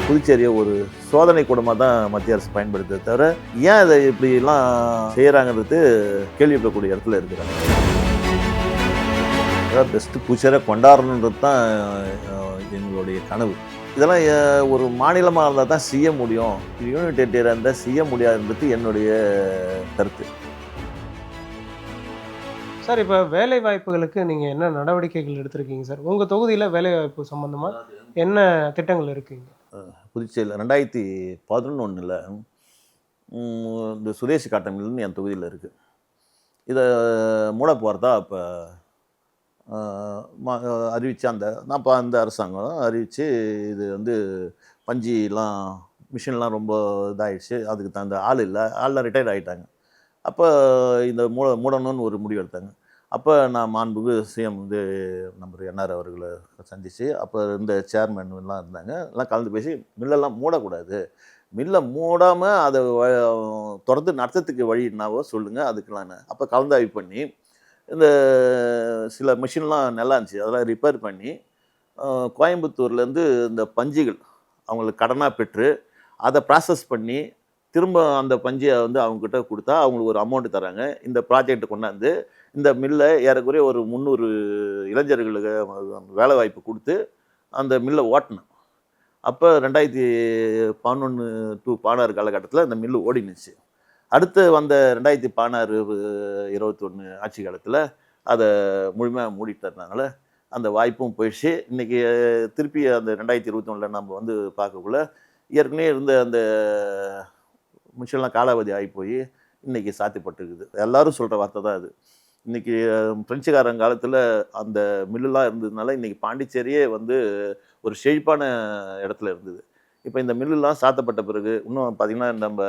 புதுச்சேரியை ஒரு சோதனை கூடமாக தான் மத்திய அரசு பயன்படுத்த தவிர ஏன் அதை இப்படிலாம் செய்கிறாங்கிறது கேள்வி எழுப்பக்கூடிய இடத்துல இருக்கிறாங்க. அதாவது பெஸ்ட்டு புதுச்சேரியை கொண்டாடணுன்றது தான் எங்களுடைய கனவு. இதெல்லாம் ஒரு மாநிலமாக இருந்தால் தான் செய்ய முடியும், யூனியன் டெரிட்டரியாக இருந்தால் செய்ய முடியாதுன்றது என்னுடைய கருத்து. சார், இப்போ வேலை வாய்ப்புகளுக்கு நீங்கள் என்ன நடவடிக்கைகள் எடுத்திருக்கீங்க சார்? உங்கள் தொகுதியில் வேலை வாய்ப்பு சம்மந்தமாக என்ன திட்டங்கள் இருக்குங்க? புதுச்சேரியில் 2011 இந்த சுதேசி காட்டன் மில்லுன்னு என் தொகுதியில் இருக்குது. இதை மூட போகிறதா அப்போ அறிவித்து அந்த அரசாங்கம் அறிவித்து இது வந்து பஞ்சிலாம் மிஷின்லாம் ரொம்ப இதாகிடுச்சு, அதுக்கு தகுந்த ஆள்லாம் ரிட்டையர்ட் ஆகிட்டாங்க. அப்போ இந்த மூடணும்னு ஒரு முடிவு எடுத்தாங்க. அப்போ நான் மாண்புக்கு சிஎம் வந்து நம்பர் என்ஆர் அவர்களை சந்தித்து அப்போ இருந்த சேர்மேன் எல்லாம் இருந்தாங்க, எல்லாம் கலந்து பேசி மில்லெல்லாம் மூடக்கூடாது, மில்லை மூடாமல் அதை தொடர்ந்து நடத்துறதுக்கு வழி என்னவோ சொல்லுங்கள் அதுக்கெல்லாம். அப்போ கலந்தாய்வு பண்ணி இந்த சில மிஷின்லாம் நல்லா இருந்துச்சு, அதெல்லாம் ரிப்பேர் பண்ணி கோயம்புத்தூர்லேருந்து இந்த பஞ்சுகள் அவங்களுக்கு கடனாக பெற்று அதை ப்ராசஸ் பண்ணி திரும்ப அந்த பஞ்சியை வந்து அவங்கக்கிட்ட கொடுத்தா அவங்களுக்கு ஒரு அமௌண்ட்டு தராங்க. இந்த ப்ராஜெக்டை கொண்டாந்து இந்த மில்லை ஏறக்குறைய ஒரு 300 இளைஞர்களுக்கு வேலை வாய்ப்பு கொடுத்து அந்த மில்லை ஓட்டினேன். அப்போ 2011 to 16 காலகட்டத்தில் இந்த மில்லு ஓடினுச்சு. அடுத்து வந்த 2016-21 ஆட்சி காலத்தில் அதை முழுமையாக மூடிட்டதுனால அந்த வாய்ப்பும் போயிடுச்சு. இன்றைக்கி திருப்பி அந்த 2021 நம்ம வந்து பார்க்கக்குள்ள ஏற்கனவே இருந்த அந்த மிஷின்லாம் காலாவதி ஆகி போய் இன்றைக்கி சாத்தியப்பட்டுருக்குது. எல்லோரும் சொல்கிற வார்த்தை தான் அது. இன்றைக்கி பிரெஞ்சுக்காரன் காலத்தில் அந்த மில்லுலாம் இருந்ததுனால இன்றைக்கி பாண்டிச்சேரியே வந்து ஒரு செழிப்பான இடத்துல இருந்தது. இப்போ இந்த மில்லுலாம் சாத்தப்பட்ட பிறகு இன்னும் பார்த்திங்கன்னா நம்ம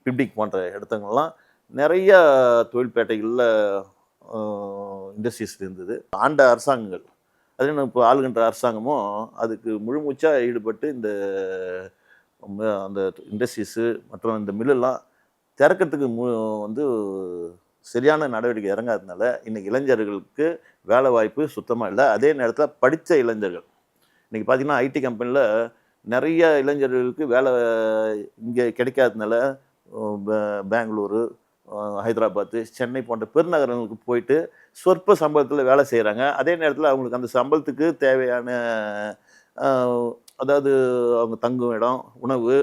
பிப்டிக் போன்ற இடத்துங்கள்லாம் நிறையா தொழில்பேட்டைகளில் இண்டஸ்ட்ரீஸ் இருந்தது. ஆண்ட அரசாங்கங்கள் அதே இப்போ ஆளுகின்ற அரசாங்கமும் அதுக்கு முழுமூச்சாக ஈடுபட்டு இந்த அந்த இண்டஸ்ட்ரீஸு மற்றும் இந்த மில்லெல்லாம் திறக்கிறதுக்கு வந்து சரியான நடவடிக்கை இறங்காததுனால இன்றைக்கி இளைஞர்களுக்கு வேலை வாய்ப்பு சுத்தமாக இல்லை. அதே நேரத்தில் படித்த இளைஞர்கள் இன்றைக்கி பார்த்திங்கன்னா ஐடி கம்பெனியில் நிறைய இளைஞர்களுக்கு வேலை இங்கே கிடைக்காததுனால பெங்களூரு, ஹைதராபாத்து, சென்னை போன்ற பெருநகரங்களுக்கு போயிட்டு சொற்ப சம்பளத்தில் வேலை செய்கிறாங்க. அதே நேரத்தில் அவங்களுக்கு அந்த சம்பளத்துக்கு தேவையான அதாவது அவங்க தங்கும் இடம், உணவு,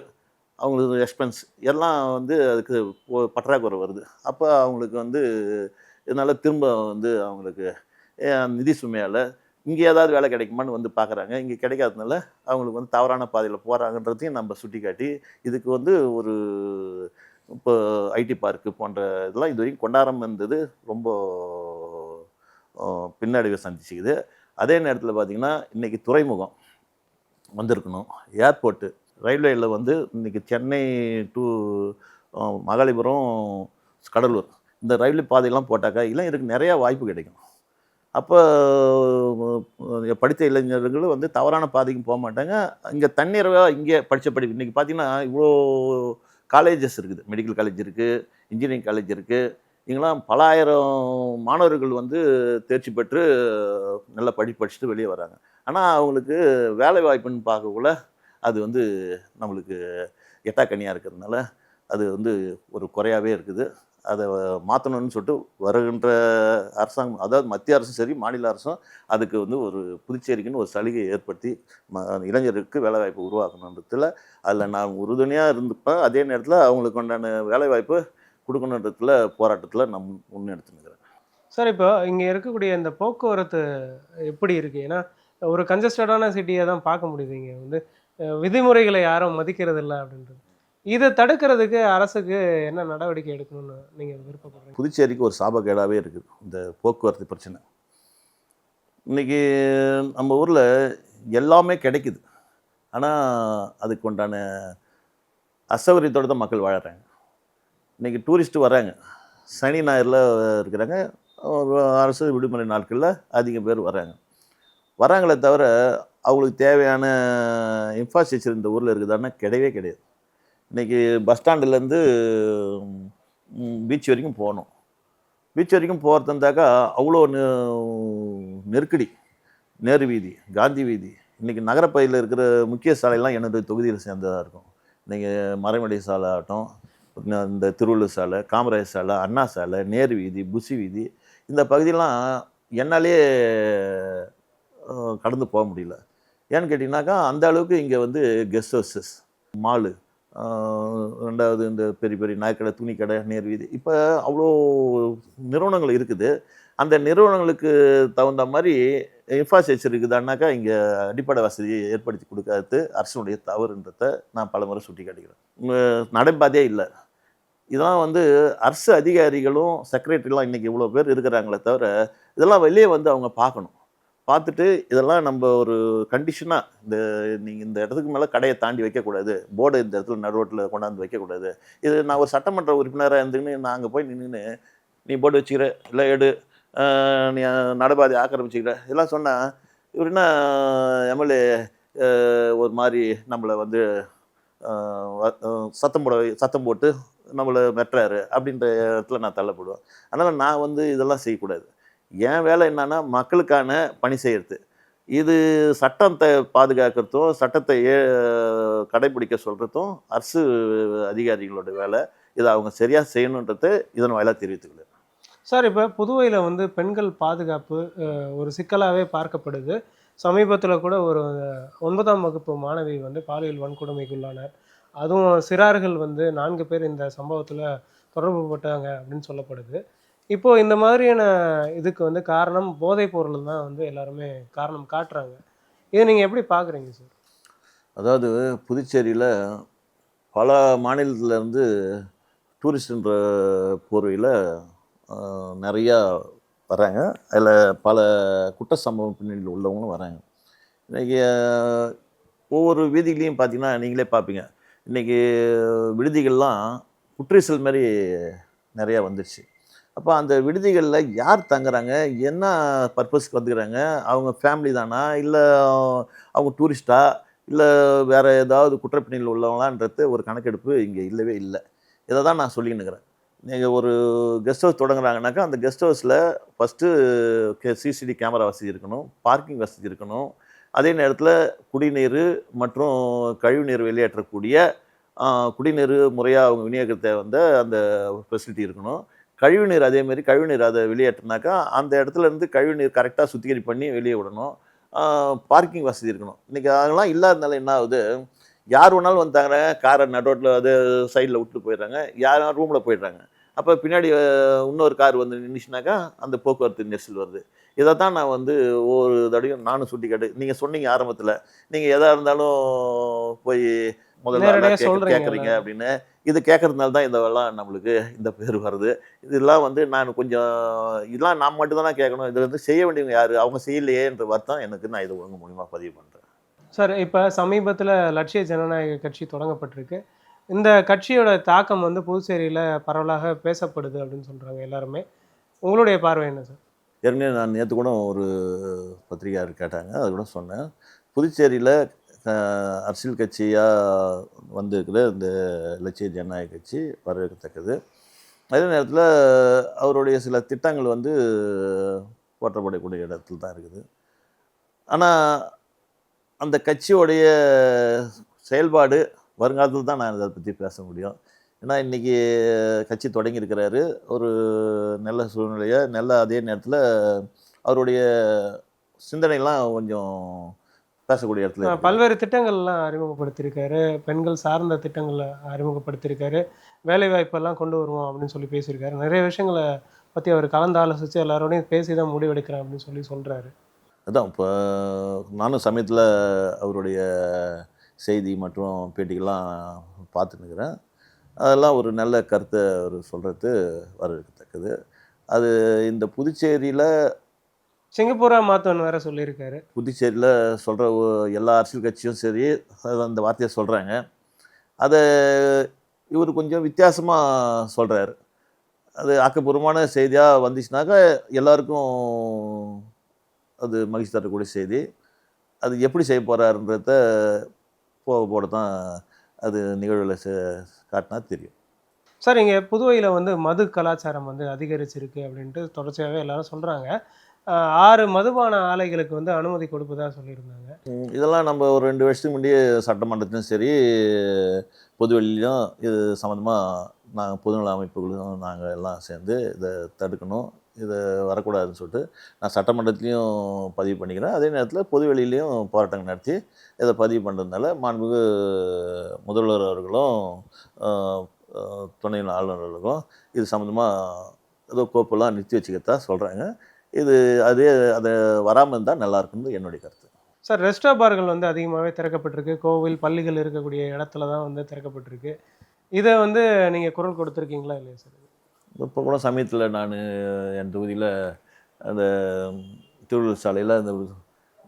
அவங்களுக்கு எக்ஸ்பென்ஸ் எல்லாம் வந்து அதுக்கு பற்றாக்குறை வருது. அப்போ அவங்களுக்கு வந்து இதனால் திரும்ப வந்து அவங்களுக்கு நிதி சுமையால் இங்கே ஏதாவது வேலை கிடைக்குமான்னு வந்து பார்க்குறாங்க. இங்கே கிடைக்காததுனால அவங்களுக்கு வந்து தவறான பாதையில் போகிறாங்கன்றதையும் நம்ம சுட்டி காட்டி இதுக்கு வந்து ஒரு இப்போ ஐடி பார்க்கு போன்ற இதெல்லாம் இது வரைக்கும் கொண்டாடாமல் இருந்தது ரொம்ப பின்னடைவை சந்திச்சுக்குது. அதே நேரத்தில் பார்த்திங்கன்னா இன்றைக்கி துறைமுகம் வந்திருக்கணும், ஏர்போர்ட்டு, ரயில்வேயில் வந்து இன்றைக்கி சென்னை டு மகாலிபுரம், கடலூர் இந்த ரயில்வே பாதையெல்லாம் போட்டாக்கா இளைஞருக்கு நிறையா வாய்ப்பு கிடைக்கும். அப்போ படித்த இளைஞர்கள் வந்து தவறான பாதைக்கும் போக மாட்டாங்க. இங்கே தண்ணீராக இங்கே படித்த படிப்பு இன்றைக்கி பார்த்திங்கன்னா இவ்வளோ காலேஜஸ் இருக்குது, மெடிக்கல் காலேஜ் இருக்குது, இன்ஜினியரிங் காலேஜ் இருக்குது. இங்கெல்லாம் பல ஆயிரம் மாணவர்கள் வந்து தேர்ச்சி பெற்று நல்லா படிச்சுட்டு வெளியே வராங்க. ஆனால் அவங்களுக்கு வேலை வாய்ப்புன்னு பார்க்கக்குள்ள அது வந்து நம்மளுக்கு எட்டாக்கனியாக இருக்கிறதுனால அது வந்து ஒரு குறையாகவே இருக்குது. அதை மாற்றணும்னு சொல்லிட்டு வருகின்ற அரசாங்கம், அதாவது மத்திய அரசும் சரி மாநில அரசும் அதுக்கு வந்து ஒரு புதுச்சேரிக்குன்னு ஒரு சலுகையை ஏற்படுத்தி இளைஞருக்கு வேலைவாய்ப்பு உருவாக்கணுன்றதுல அதில் நான் உறுதுணையாக இருந்துப்பேன். அதே நேரத்தில் அவங்களுக்கு உண்டான வேலைவாய்ப்பு கொடுக்கணுன்றதுல போராட்டத்தில் நான் முன்னெடுத்துனுக்கிறேன். சார், இப்போ இங்கே இருக்கக்கூடிய இந்த போக்குவரத்து எப்படி இருக்குது? ஏன்னா ஒரு கன்ஜஸ்டடான சிட்டியை தான் பார்க்க முடியுது. இங்கே வந்து விதிமுறைகளை யாரும் மதிக்கிறது இல்லை அப்படின்றது. இதை தடுக்கிறதுக்கு அரசுக்கு என்ன நடவடிக்கை எடுக்கணும்னு நீங்கள் விருப்பப்படுறீங்க? புதுச்சேரிக்கு ஒரு சாபக்கேடாகவே இருக்குது இந்த போக்குவரத்து பிரச்சனை. இன்றைக்கி நம்ம ஊரில் எல்லாமே கிடைக்குது, ஆனால் அதுக்கு உண்டான அசௌகரியத்தோடு தான் மக்கள் வாழறாங்க. இன்றைக்கி டூரிஸ்ட்டு வராங்க, சனி ஞாயிறில் இருக்கிறாங்க, அரசு விடுமுறை நாட்களில் அதிகம் பேர் வராங்களே தவிர அவங்களுக்கு தேவையான இன்ஃப்ராஸ்ட்ரக்சர் இந்த ஊரில் இருக்குதான்னா கிடையவே கிடையாது. இன்றைக்கி பஸ் ஸ்டாண்டுலேருந்து பீச் வரைக்கும் போகணும், பீச் வரைக்கும் போகிறதுந்தாக்கா அவ்வளோ நெருக்கடி. நேரு வீதி, காந்தி வீதி, இன்றைக்கி நகரப்பகுதியில் இருக்கிற முக்கிய சாலையெல்லாம் எனது தொகுதியில் சேர்ந்ததாக இருக்கும். இன்றைக்கி மறைமலை சாலை ஆகட்டும், இந்த திருவள்ளூர் சாலை, காமராஜர் சாலை, அண்ணா சாலை, நேரு வீதி, புசி வீதி, இந்த பகுதியெல்லாம் என்னாலேயே கடந்து போக முடியல. ஏன்னு கேட்டிங்கனாக்கா, அந்த அளவுக்கு இங்கே வந்து கெஸ்ட் ஹவுஸஸ், மாலு, 2வது இந்த பெரிய பெரிய நகைக்கடை, துணிக்கடை, நேர் வீதி, இப்போ அவ்வளோ நிறுவனங்கள் இருக்குது. அந்த நிறுவனங்களுக்கு தகுந்த மாதிரி இன்ஃப்ராஸ்ட்ரக்சர் இருக்குதான்னாக்கா, இங்கே அடிப்படை வசதியை ஏற்படுத்தி கொடுக்காதது அரசுடைய தவறுன்றதை நான் பலமுறை சுட்டி காட்டிக்கிறேன். நடைபாதையே இல்லை. இதெல்லாம் வந்து அரசு அதிகாரிகளும் செக்ரட்டரிலாம் இன்றைக்கி இவ்வளோ பேர் இருக்கிறாங்களே தவிர, இதெல்லாம் வெளியே வந்து அவங்க பார்க்கணும். பார்த்துட்டு இதெல்லாம் நம்ம ஒரு கண்டிஷனாக, நீங்கள் இந்த இடத்துக்கு மேலே கடையை தாண்டி வைக்கக்கூடாது, போர்டை இந்த இடத்துல நடுரோட்டில் கொண்டாந்து வைக்கக்கூடாது. இது நான் ஒரு சட்டமன்ற உறுப்பினராக இருந்துன்னு நான் அங்கே போய் நின்று, நீ போர்டு வச்சுக்கிற, இல்லை எடு, நீ நடைபாதை ஆக்கிரமிச்சிக்கிற, இதெல்லாம் சொன்னால் இவர் என்ன எம்எல்ஏ ஒரு மாதிரி நம்மளை வந்து சத்தம் போட்டு நம்மளை மெட்டுறாரு அப்படின்ற இடத்துல நான் தள்ளப்படுவேன். அதனால் நான் வந்து இதெல்லாம் செய்யக்கூடாது. என் வேலை என்னன்னா மக்களுக்கான பணி செய்கிறது. இது சட்டத்தை பாதுகாக்கிறதும் சட்டத்தை கடைபிடிக்க சொல்கிறதும் அரசு அதிகாரிகளோட வேலை. இதை அவங்க சரியாக செய்யணுன்றது இதன் வாயிலாக தெரிவித்துக்கிறேன். சார், இப்போ புதுவையில் வந்து பெண்கள் பாதுகாப்பு ஒரு சிக்கலாகவே பார்க்கப்படுது. சமீபத்தில் கூட ஒரு 9ஆம் வகுப்பு மாணவி வந்து பாலியல் வன்கொடுமைக்குள்ளானார். அதுவும் சிறார்கள் வந்து 4 பேர் இந்த சம்பவத்தில் தொடர்பு பட்டாங்க அப்படின்னு சொல்லப்படுது. இப்போது இந்த மாதிரியான இதுக்கு வந்து காரணம் போதைப் பொருள் தான் வந்து எல்லாருமே காரணம் காட்டுறாங்க. இதை நீங்கள் எப்படி பார்க்குறீங்க சார்? அதாவது புதுச்சேரியில் பல மாநிலத்திலேருந்து டூரிஸ்ட்ன்ற போர்வையில் நிறையா வராங்க. அதில் பல குற்ற சம்பவம் பின்னணியில் உள்ளவங்களும் வராங்க. இன்றைக்கி ஒவ்வொரு வீதிகளையும் பார்த்தீங்கன்னா நீங்களே பார்ப்பீங்க. இன்றைக்கி விடுதிகள்லாம் குற்றீசல் மாதிரி நிறையா வந்துடுச்சு. அப்போ அந்த விடுதிகளில் யார் தங்குறாங்க, என்ன பர்பஸ்க்கு வந்துக்கிறாங்க, அவங்க ஃபேமிலி தானா, இல்லை அவங்க டூரிஸ்ட்டா, இல்லை வேறு ஏதாவது குற்றப்பின்னணியில் உள்ளவங்களான்றது ஒரு கணக்கெடுப்பு இங்கே இல்லவே இல்லை. இதை தான் நான் சொல்லிக்கின்னு இருக்கிறேன். நீங்கள் ஒரு கெஸ்ட் ஹவுஸ் தொடங்குறாங்கனாக்கா, அந்த கெஸ்ட் ஹவுஸில் ஃபஸ்ட்டு சிசிடி கேமரா வசதி இருக்கணும், பார்க்கிங் வசதி இருக்கணும். அதே நேரத்தில் குடிநீர் மற்றும் கழிவுநீர் வெளியேற்றக்கூடிய குடிநீர் முறையாக அவங்க விநியோகத்தை வந்து அந்த ஃபெசிலிட்டி இருக்கணும். கழிவுநீர் அதேமாரி கழிவுநீர் அதை வெளியேற்றினாக்கா அந்த இடத்துல இருந்து கழிவுநீர் கரெக்டாக சுத்திகரிப்பு பண்ணி வெளியே விடணும். பார்க்கிங் வசதி இருக்கணும். இன்றைக்கி அதெல்லாம் இல்லாதனால என்ன ஆகுது, யார் வேணாலும் வந்தாங்க, காரை நடுரோட்டில் அது சைடில் விட்டு போயிடுறாங்க, யார் ரூமில் போயிடுறாங்க. அப்போ பின்னாடி இன்னொரு கார் வந்து நின்றுச்சுனாக்கா அந்த போக்குவரத்து நெரிசல் வருது. இதை தான் நான் வந்து ஒவ்வொரு தடையும் நானும் சுட்டி காட்டு. நீங்கள் சொன்னீங்க ஆரம்பத்தில், நீங்கள் எதாக இருந்தாலும் போய் முதல்ல கேட்குறீங்க அப்படின்னு. இது கேட்கறதுனால தான் இதெல்லாம் நம்மளுக்கு இந்த பேர் வருது. இதெல்லாம் வந்து நான் கொஞ்சம் இதெல்லாம் நான் மட்டும் தான் கேட்கணும், இது வந்து செய்ய வேண்டியவங்க யார், அவங்க செய்யலையேன்ற வருத்தம் எனக்கு. நான் இது உங்கள் மூலிமா பதிவு பண்ணுறேன். சார், இப்போ சமீபத்தில் லட்சிய ஜனநாயக கட்சி தொடங்கப்பட்டிருக்கு. இந்த கட்சியோட தாக்கம் வந்து புதுச்சேரியில் பரவலாக பேசப்படுது அப்படின்னு சொல்கிறாங்க எல்லாருமே. உங்களுடைய பார்வை என்ன சார்? ஏற்கனவே நான் நேற்று கூட ஒரு பத்திரிகையாளர் கேட்டாங்க, அது கூட சொன்னேன். புதுச்சேரியில் அரசியல் கட்சியாக வந்திருக்கிற இந்த லட்சிய ஜனநாயக கட்சி வரவேற்கத்தக்கது. அதே நேரத்தில் அவருடைய சில திட்டங்கள் வந்து போற்றப்படக்கூடிய இடத்துல தான் இருக்குது. ஆனால் அந்த கட்சியோடைய செயல்பாடு வருங்காலத்தில் தான் நான் இதை பற்றி பேச முடியும். ஏன்னா இன்றைக்கி கட்சி தொடங்கியிருக்கிறாரு ஒரு நல்ல சூழ்நிலையை, நல்ல அதே நேரத்தில் அவருடைய சிந்தனைலாம் கொஞ்சம் பேசக்கூடிய இடத்துல பல்வேறு திட்டங்கள்லாம் அறிமுகப்படுத்தியிருக்காரு. பெண்கள் சார்ந்த திட்டங்களை அறிமுகப்படுத்தியிருக்காரு. வேலைவாய்ப்பெல்லாம் கொண்டு வருவோம் அப்படின்னு சொல்லி பேசியிருக்காரு. நிறைய விஷயங்களை பற்றி அவர் கலந்து ஆலோசித்து எல்லாரோடையும் பேசி தான் முடிவெடுக்கிறேன் அப்படின்னு சொல்கிறாரு. அதான் இப்போ நானும் சமயத்தில் அவருடைய செய்தி மற்றும் பேட்டிகள்லாம் பார்த்துன்னுக்கிறேன். அதெல்லாம் ஒரு நல்ல கருத்தை அவர் சொல்கிறது வரவேற்கத்தக்கது. அது இந்த புதுச்சேரியில் சிங்கப்பூரா மாற்றோன்னு வேற சொல்லியிருக்காரு. புதுச்சேரியில் சொல்கிற எல்லா அரசியல் கட்சியும் சரி அந்த வார்த்தையை சொல்கிறாங்க. அதை இவர் கொஞ்சம் வித்தியாசமாக சொல்கிறாரு. அது ஆக்கப்பூர்வமான செய்தியாக வந்துச்சுனாக்கா எல்லாருக்கும் அது மகிழ்ச்சி தரக்கூடிய செய்தி. அது எப்படி செய்ய போகிறாருன்றத போட தான் அது நிகழ்வில் காட்டினா தெரியும். சார், இங்கே புதுவையில் வந்து மது கலாச்சாரம் வந்து அதிகரிச்சிருக்கு அப்படின்ட்டு தொடர்ச்சியாகவே எல்லாரும் சொல்கிறாங்க. 6 மதுபான ஆலைகளுக்கு வந்து அனுமதி கொடுப்பதா சொல்லியிருந்தாங்க. இதெல்லாம் நம்ம ஒரு 2 வருஷத்துக்கு முன்னாடியே சட்டமன்றத்திலும் சரி, பொதுவெளியிலும் இது சம்மந்தமாக நாங்கள் பொதுநல அமைப்புகளும் நாங்கள் எல்லாம் சேர்ந்து இதை தடுக்கணும், இதை வரக்கூடாதுன்னு சொல்லிட்டு நான் சட்டமன்றத்திலையும் பதிவு பண்ணிக்கிறேன். அதே நேரத்தில் பொதுவெளியிலையும் போராட்டங்கள் நடத்தி இதை பதிவு பண்ணுறதுனால மாண்புமிகு முதல்வர் அவர்களும் துணை ஆளுநர்களுக்கும் இது சம்மந்தமாக ஏதோ கோப்பெல்லாம் நிறுத்தி வச்சுக்கிறதா சொல்கிறாங்க. இது அதே அதை வராமல் இருந்தால் நல்லாயிருக்குன்னு என்னுடைய கருத்து. சார், ரெஸ்டா பார்கள் வந்து அதிகமாகவே திறக்கப்பட்டிருக்கு. கோவில், பள்ளிகள் இருக்கக்கூடிய இடத்துல தான் வந்து திறக்கப்பட்டிருக்கு. இதை வந்து நீங்கள் குரல் கொடுத்துருக்கீங்களா இல்லையா சார்? இப்போ கூட சமயத்தில் நான் என் தொகுதியில் அந்த திருவள்ளூர் சாலையில் அந்த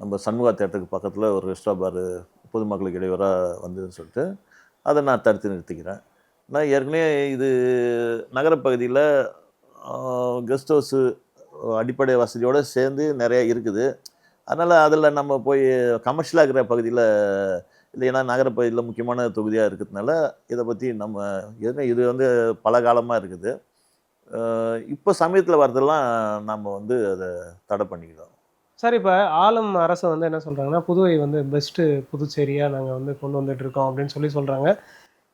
நம்ம சண்முகா தேட்டருக்கு பக்கத்தில் ஒரு ரெஸ்டா பார் பொதுமக்களுக்கு இடையூறாக வந்ததுன்னு சொல்லிட்டு அதை நான் தடுத்து நிறுத்திக்கிறேன். நான் ஏற்கனவே இது நகரப்பகுதியில் கெஸ்ட் ஹவுஸு அடிப்படை வசதியோடு சேர்ந்து நிறையா இருக்குது. அதனால் அதில் நம்ம போய் கமர்ஷியலாக இருக்கிற பகுதியில் இல்லைன்னா நகரப்பகுதியில் முக்கியமான தொகுதியாக இருக்கிறதுனால இதை பற்றி நம்ம இது வந்து பல காலமாக இருக்குது. இப்போ சமயத்தில் வரதெல்லாம் நம்ம வந்து அதை தடை பண்ணிக்கிறோம். சார், இப்போ ஆளும் அரசு வந்து என்ன சொல்கிறாங்கன்னா, புதுவை வந்து பெஸ்ட்டு புதுச்சேரியாக நாங்கள் வந்து கொண்டு வந்துட்டுருக்கோம் அப்படின்னு சொல்கிறாங்க.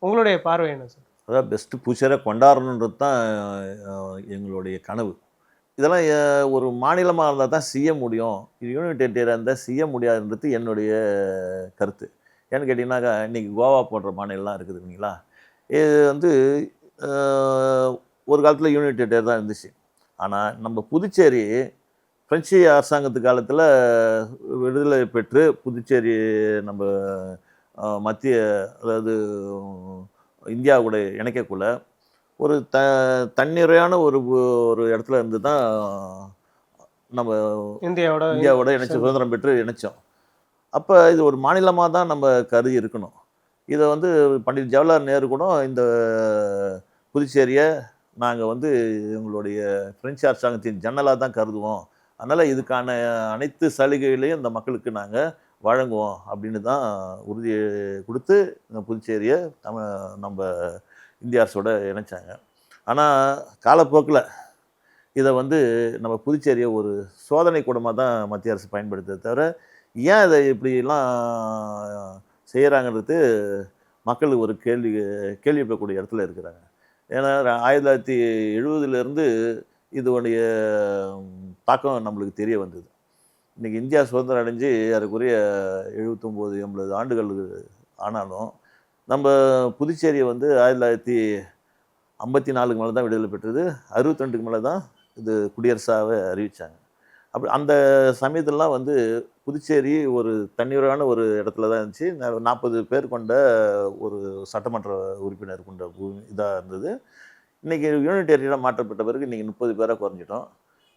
உங்களுடைய பார்வை என்ன சார்? அதாவது பெஸ்ட்டு புதுச்சேரியாக கொண்டாடணுன்றது தான் எங்களுடைய கனவு. இதெல்லாம் ஒரு மாநிலமாக இருந்தால் தான் செய்ய முடியும், யூனியன் டெரிட்டரியாக இருந்தால் செய்ய முடியாதுன்றது என்னுடைய கருத்து. ஏன்னு கேட்டிங்கன்னாக்கா, இன்றைக்கி கோவா போன்ற மாநிலம்லாம் இருக்குது இல்லைங்களா? இது வந்து ஒரு காலத்தில் யூனியன் டெரிட்டரி தான் இருந்துச்சு. ஆனால் நம்ம புதுச்சேரி பிரெஞ்சு அரசாங்கத்து காலத்தில் விடுதலை பெற்று புதுச்சேரி நம்ம மத்திய அதாவது இந்தியா கூட இணைக்கக்குள்ள ஒரு தன்னிறையான ஒரு ஒரு இடத்துல இருந்து தான் நம்ம இந்தியாவோட இணைச்சி சுதந்திரம் பெற்று இணைச்சோம். அப்போ இது ஒரு மாநிலமாக தான் நம்ம கருதி இருக்கணும். இதை வந்து பண்டிட் ஜவஹர்லால் நேரு கூட இந்த புதுச்சேரியை நாங்கள் வந்து எங்களுடைய பிரெஞ்சு அரசாங்கத்தின் ஜன்னலாக தான் கருதுவோம், அதனால் இதுக்கான அனைத்து சலுகைகளையும் இந்த மக்களுக்கு நாங்கள் வழங்குவோம் அப்படின்னு தான் உறுதி கொடுத்து இந்த புதுச்சேரியை நம்ம இந்திய அரசோட இணைச்சாங்க. ஆனால் காலப்போக்கில் இதை வந்து நம்ம புதுச்சேரியை ஒரு சோதனை கூடமாக தான் மத்திய அரசு பயன்படுத்த தவிர, ஏன் இதை இப்படிலாம் செய்கிறாங்கிறது மக்களுக்கு ஒரு கேள்விப்படக்கூடிய இடத்துல இருக்கிறாங்க. ஏன்னா 1970 இதோடைய தாக்கம் நம்மளுக்கு தெரிய வந்தது. இன்றைக்கி இந்தியா சுதந்திரம் அடைஞ்சு அதுக்குரிய 79-80 ஆண்டுகள் ஆனாலும் நம்ம புதுச்சேரியை வந்து 1954 மேலே தான் விடுதலை பெற்றது. 62க்கு மேலே தான் இது குடியரசாகவே அறிவித்தாங்க. அப்படி அந்த சமயத்திலலாம் வந்து புதுச்சேரி ஒரு தன்னிறையான ஒரு இடத்துல தான் இருந்துச்சு. 40 பேர் கொண்ட ஒரு சட்டமன்ற உறுப்பினர் கொண்ட இதாக இருந்தது. இன்றைக்கி யூனியன் டெரிட்டரியாக மாற்றப்பட்ட பிறகு இன்றைக்கி 30 பேராக குறைஞ்சிட்டோம்.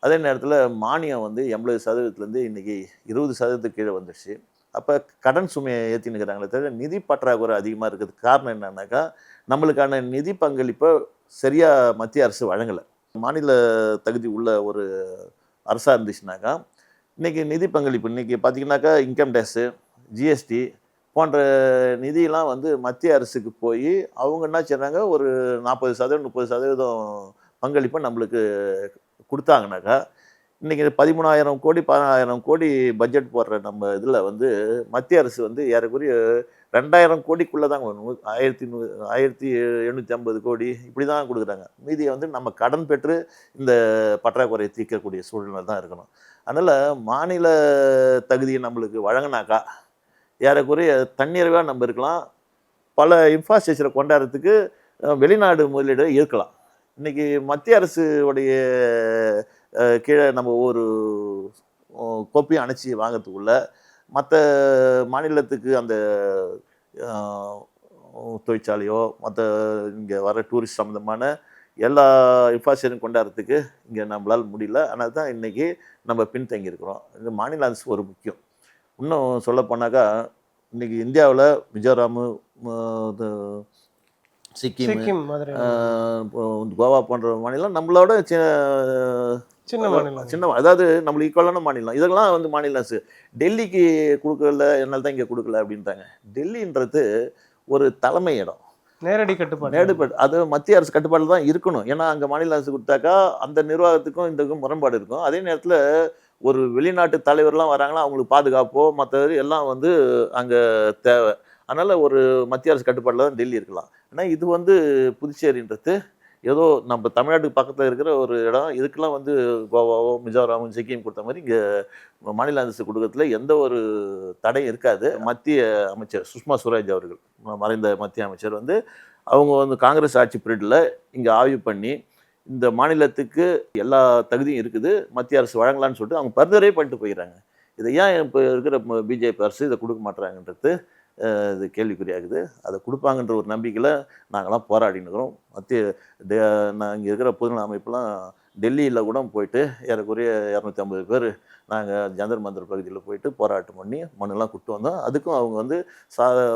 அதே நேரத்தில் மானியம் வந்து 80% இன்றைக்கி 20% கீழே வந்துடுச்சு. அப்போ கடன் சுமையை ஏற்றினுக்கிறாங்களே தவிர நிதி பற்றாக்குறை அதிகமாக இருக்கிறதுக்கு காரணம் என்னன்னாக்கா, நம்மளுக்கான நிதி பங்களிப்பை சரியாக மத்திய அரசு வழங்கலை. மாநில தகுதி உள்ள ஒரு அரசாக இருந்துச்சுனாக்கா, இன்றைக்கி நிதி பங்களிப்பு இன்றைக்கி பார்த்திங்கனாக்கா இன்கம் டேக்ஸு, ஜிஎஸ்டி போன்ற நிதியெல்லாம் வந்து மத்திய அரசுக்கு போய் அவங்க என்ன செய்கிறாங்க, ஒரு 40% 30% பங்களிப்பை நம்மளுக்கு கொடுத்தாங்கனாக்கா, இன்றைக்கி 13,000 கோடி 16,000 கோடி பட்ஜெட் போடுற நம்ம இதில் வந்து மத்திய அரசு வந்து ஏறக்குறைய 2,000 கோடிக்குள்ளே தான் 1,750 கோடி இப்படி தான் கொடுக்குறாங்க. மீதியை வந்து நம்ம கடன் பெற்று இந்த பற்றாக்குறையை தீர்க்கக்கூடிய சூழ்நிலை தான் இருக்கணும். அதனால் மாநில தகுதியை நம்மளுக்கு வழங்கினாக்கா ஏறக்குறைய தன்னிறைவாக நம்ம இருக்கலாம். பல இன்ஃப்ராஸ்ட்ரக்சரை கொண்டாடுறதுக்கு வெளிநாடு முதலீடு இருக்கலாம். இன்றைக்கி மத்திய அரசு உடைய கீழே நம்ம ஒரு கோப்பையும் அணைச்சி வாங்கிறதுக்குள்ள மற்ற மாநிலத்துக்கு அந்த தொழிற்சாலையோ மற்ற இங்கே வர டூரிஸ்ட் சம்மந்தமான எல்லா இன்ஃப்ராஸ்ட்ரக்சரும் கொண்டாடுறதுக்கு இங்கே நம்மளால் முடியல. அதனால தான் இன்றைக்கி நம்ம பின்தங்கி இருக்கிறோம். இந்த மாநில அரசு ஒரு முக்கியம். இன்னும் சொல்லப்போனாக்கா இன்றைக்கி இந்தியாவில் மிசோராமு, சிக்கிம், கோவா போன்ற மாநிலம் நம்மளோட சின்ன அதாவது நம்மளுக்கு ஈக்குவலான மாநிலம். இதெல்லாம் வந்து மாநில அரசு டெல்லிக்கு கொடுக்கல, என்னால் தான் இங்கே கொடுக்கல அப்படின்ட்டாங்க. டெல்லின்றது ஒரு தலைமை இடம், நேரடி கட்டுப்பாடு. அது மத்திய அரசு கட்டுப்பாடு தான் இருக்கணும். ஏன்னா அங்கே மாநில அரசு கொடுத்தாக்கா அந்த நிர்வாகத்துக்கும் இதுக்கும் முரண்பாடு இருக்கும். அதே நேரத்தில் ஒரு வெளிநாட்டு தலைவர்லாம் வராங்கன்னா அவங்களுக்கு பாதுகாப்போ மற்றது எல்லாம் வந்து அங்கே தேவை. அதனால் ஒரு மத்திய அரசு கட்டுப்பாட்டில் தான் டெல்லி இருக்கலாம். ஆனால் இது வந்து புதுச்சேரின்றது ஏதோ நம்ம தமிழ்நாட்டுக்கு பக்கத்தில் இருக்கிற ஒரு இடம். இதுக்கெல்லாம் வந்து கோவாவோ மிசோராமோ சிக்கிம் கொடுத்த மாதிரி இங்கே மாநில அந்தஸ்து கொடுக்கறதுல எந்த ஒரு தடையும் இருக்காது. மத்திய அமைச்சர் சுஷ்மா ஸ்வராஜ் அவர்கள், மறைந்த மத்திய அமைச்சர் வந்து அவங்க வந்து காங்கிரஸ் ஆட்சி பீரியடில் இங்கே ஆய்வு பண்ணி இந்த மாநிலத்துக்கு எல்லா தகுதியும் இருக்குது, மத்திய அரசு வழங்கலான்னு சொல்லிட்டு அவங்க பரிந்துரை பண்ணிட்டு போயிடறாங்க. இதை ஏன் இப்போ இருக்கிற பிஜேபி அரசு இதை கொடுக்க மாட்டுறாங்கன்றது இது கேள்விக்குறியாகுது. அதை கொடுப்பாங்கன்ற ஒரு நம்பிக்கையில் நாங்கள்லாம் போராடின்னு இருக்கிறோம். நான் இங்கே இருக்கிற பொதுநல அமைப்புலாம் டெல்லியில் கூட போயிட்டு ஏறக்குறைய 250 பேர் நாங்கள் ஜந்தர் மந்தர் பகுதியில் போயிட்டு போராட்டம் பண்ணி மனுலாம் கொடுத்து வந்தோம். அதுக்கும் அவங்க வந்து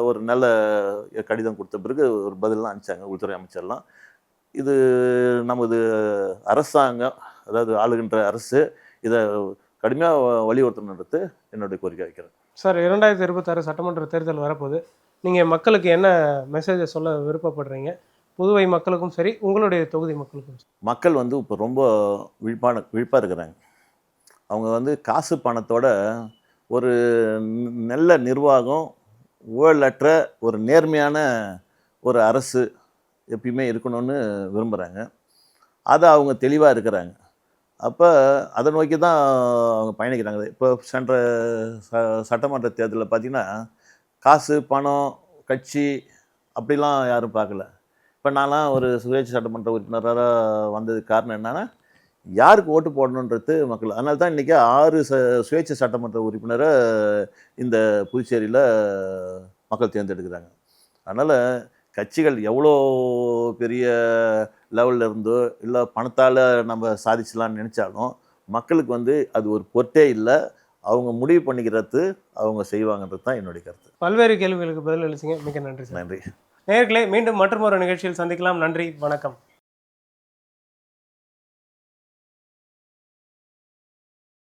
ஒரு நல்ல கடிதம் கொடுத்த பிறகு ஒரு பதிலெலாம் அனுப்பிச்சாங்க உள்துறை அமைச்சர்லாம். இது நமது அரசாங்கம், அதாவது ஆளுகின்ற அரசு இதை கடுமையாக வலியுறுத்தணுன்றது என்னுடைய கோரிக்கை வைக்கிறேன். சார், 2026 சட்டமன்ற தேர்தல் வரப்போகுது. நீங்கள் மக்களுக்கு என்ன மெசேஜை சொல்ல விருப்பப்படுறீங்க? புதுவை மக்களுக்கும் சரி, உங்களுடைய தொகுதி மக்களுக்கும் சரி. மக்கள் வந்து இப்போ ரொம்ப விழிப்பாக இருக்கிறாங்க. அவங்க வந்து காசு பணத்தோட ஒரு நல்ல நிர்வாகம், ஊழலற்ற ஒரு நேர்மையான ஒரு அரசு எப்பயுமே இருக்கணும்னு விரும்புகிறாங்க. அதை அவங்க தெளிவாக இருக்கிறாங்க. அப்போ அதை நோக்கி தான் அவங்க பயணிக்கிறாங்க. இப்போ சென்ற சட்டமன்ற தேர்தலில் பார்த்திங்கன்னா காசு பணம் கட்சி அப்படிலாம் யாரும் பார்க்கல. இப்போ நான்லாம் ஒரு சுயேட்சை சட்டமன்ற உறுப்பினராக வந்ததுக்கு காரணம் என்னென்னா யாருக்கு ஓட்டு போடணுன்றது மக்கள். அதனால தான் இன்றைக்கி 6 சுயேட்சை சட்டமன்ற உறுப்பினரை இந்த புதுச்சேரியில் மக்கள் தேர்ந்தெடுக்கிறாங்க. அதனால் கட்சிகள் எவ்வளோ பெரிய லெவலில் இருந்தோ இல்லை பணத்தால் நம்ம சாதிச்சலாம்னு நினச்சாலும் மக்களுக்கு வந்து அது ஒரு பொருட்டே இல்லை. அவங்க முடிவு பண்ணிக்கிறது அவங்க செய்வாங்கன்றது தான் என்னுடைய கருத்து. பல்வேறு கேள்விகளுக்கு பதில் அளிச்சிங்க. மிக நன்றி சார். நன்றி. நேயர்களே, மீண்டும் மற்றொரு நிகழ்ச்சியில் சந்திக்கலாம். நன்றி, வணக்கம்.